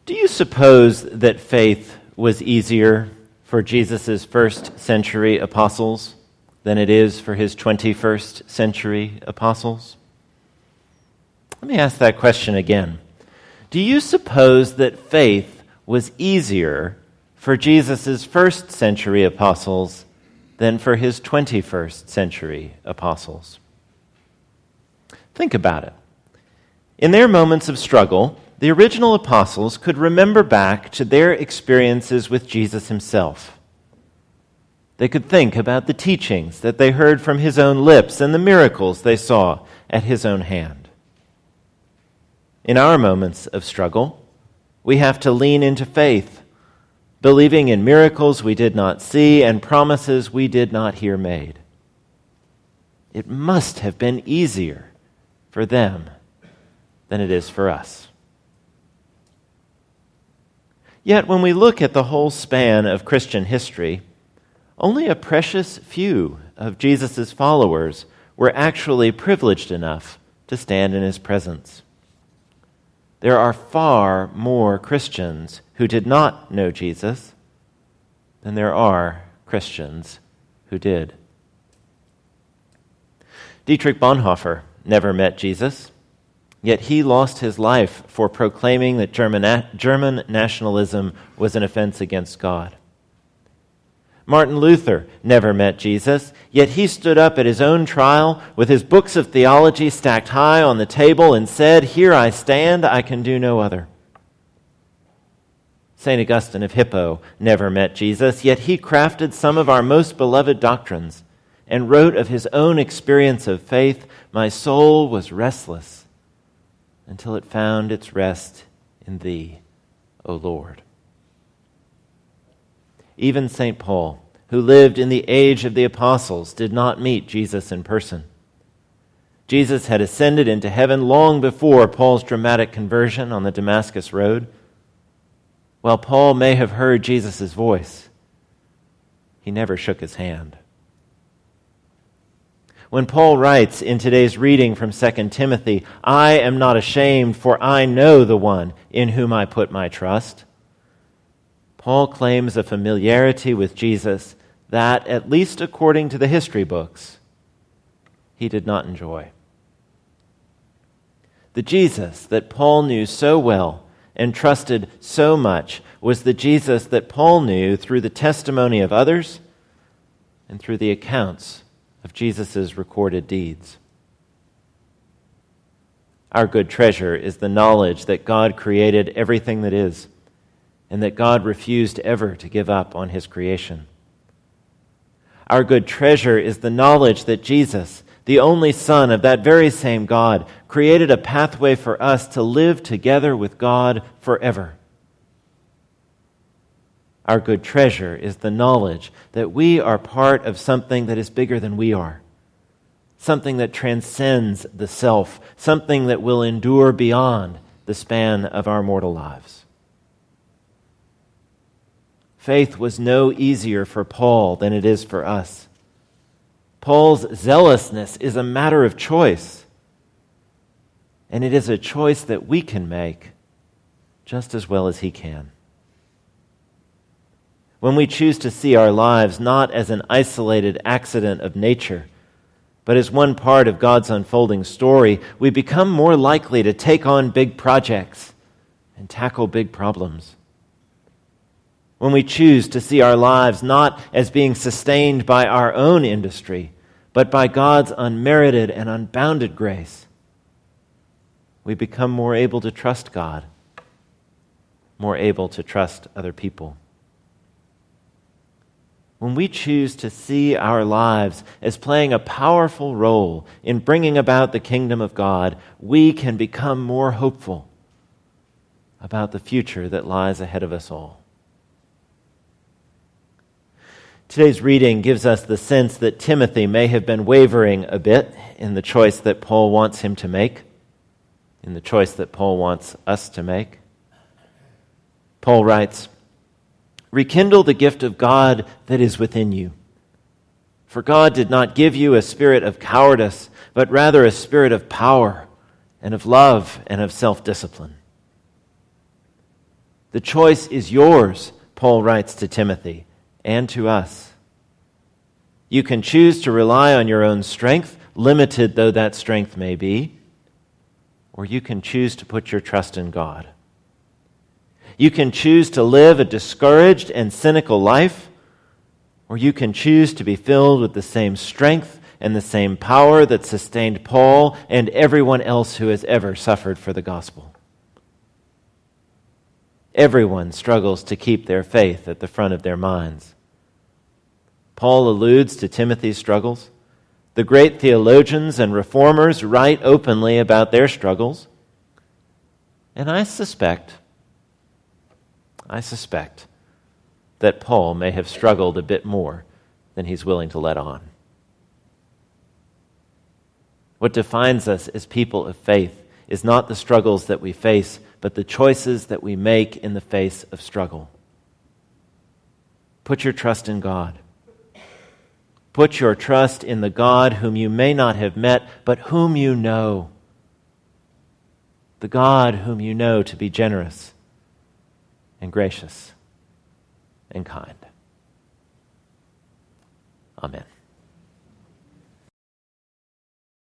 Do you suppose that faith was easier for Jesus' first century apostles than it is for his 21st century apostles? Let me ask that question again. Do you suppose that faith was easier for Jesus' first century apostles than for his 21st century apostles? Think about it. In their moments of struggle, the original apostles could remember back to their experiences with Jesus himself. They could think about the teachings that they heard from his own lips and the miracles they saw at his own hand. In our moments of struggle, we have to lean into faith, believing in miracles we did not see and promises we did not hear made. It must have been easier for them than it is for us. Yet when we look at the whole span of Christian history, only a precious few of Jesus' followers were actually privileged enough to stand in his presence. There are far more Christians who did not know Jesus than there are Christians who did. Dietrich Bonhoeffer never met Jesus, yet he lost his life for proclaiming that German nationalism was an offense against God. Martin Luther never met Jesus, yet he stood up at his own trial with his books of theology stacked high on the table and said, "Here I stand, I can do no other." St. Augustine of Hippo never met Jesus, yet he crafted some of our most beloved doctrines and wrote of his own experience of faith, "My soul was restless until it found its rest in thee, O Lord." Even St. Paul, who lived in the age of the apostles, did not meet Jesus in person. Jesus had ascended into heaven long before Paul's dramatic conversion on the Damascus Road. While Paul may have heard Jesus' voice, he never shook his hand. When Paul writes in today's reading from 2 Timothy, "I am not ashamed, for I know the one in whom I put my trust," Paul claims a familiarity with Jesus that, at least according to the history books, he did not enjoy. The Jesus that Paul knew so well and trusted so much was the Jesus that Paul knew through the testimony of others and through the accounts of Jesus' recorded deeds. Our good treasure is the knowledge that God created everything that is, and that God refused ever to give up on his creation. Our good treasure is the knowledge that Jesus, the only Son of that very same God, created a pathway for us to live together with God forever. Our good treasure is the knowledge that we are part of something that is bigger than we are, something that transcends the self, something that will endure beyond the span of our mortal lives. Faith was no easier for Paul than it is for us. Paul's zealousness is a matter of choice, and it is a choice that we can make just as well as he can. When we choose to see our lives not as an isolated accident of nature, but as one part of God's unfolding story, we become more likely to take on big projects and tackle big problems. When we choose to see our lives not as being sustained by our own industry, but by God's unmerited and unbounded grace, we become more able to trust God, more able to trust other people. When we choose to see our lives as playing a powerful role in bringing about the kingdom of God, we can become more hopeful about the future that lies ahead of us all. Today's reading gives us the sense that Timothy may have been wavering a bit in the choice that Paul wants him to make, in the choice that Paul wants us to make. Paul writes, "Rekindle the gift of God that is within you. For God did not give you a spirit of cowardice, but rather a spirit of power and of love and of self-discipline." The choice is yours, Paul writes to Timothy and to us. You can choose to rely on your own strength, limited though that strength may be, or you can choose to put your trust in God. You can choose to live a discouraged and cynical life, or you can choose to be filled with the same strength and the same power that sustained Paul and everyone else who has ever suffered for the gospel. Everyone struggles to keep their faith at the front of their minds. Paul alludes to Timothy's struggles. The great theologians and reformers write openly about their struggles. And I suspect that Paul may have struggled a bit more than he's willing to let on. What defines us as people of faith is not the struggles that we face, but the choices that we make in the face of struggle. Put your trust in God. Put your trust in the God whom you may not have met, but whom you know. The God whom you know to be generous and gracious and kind. Amen.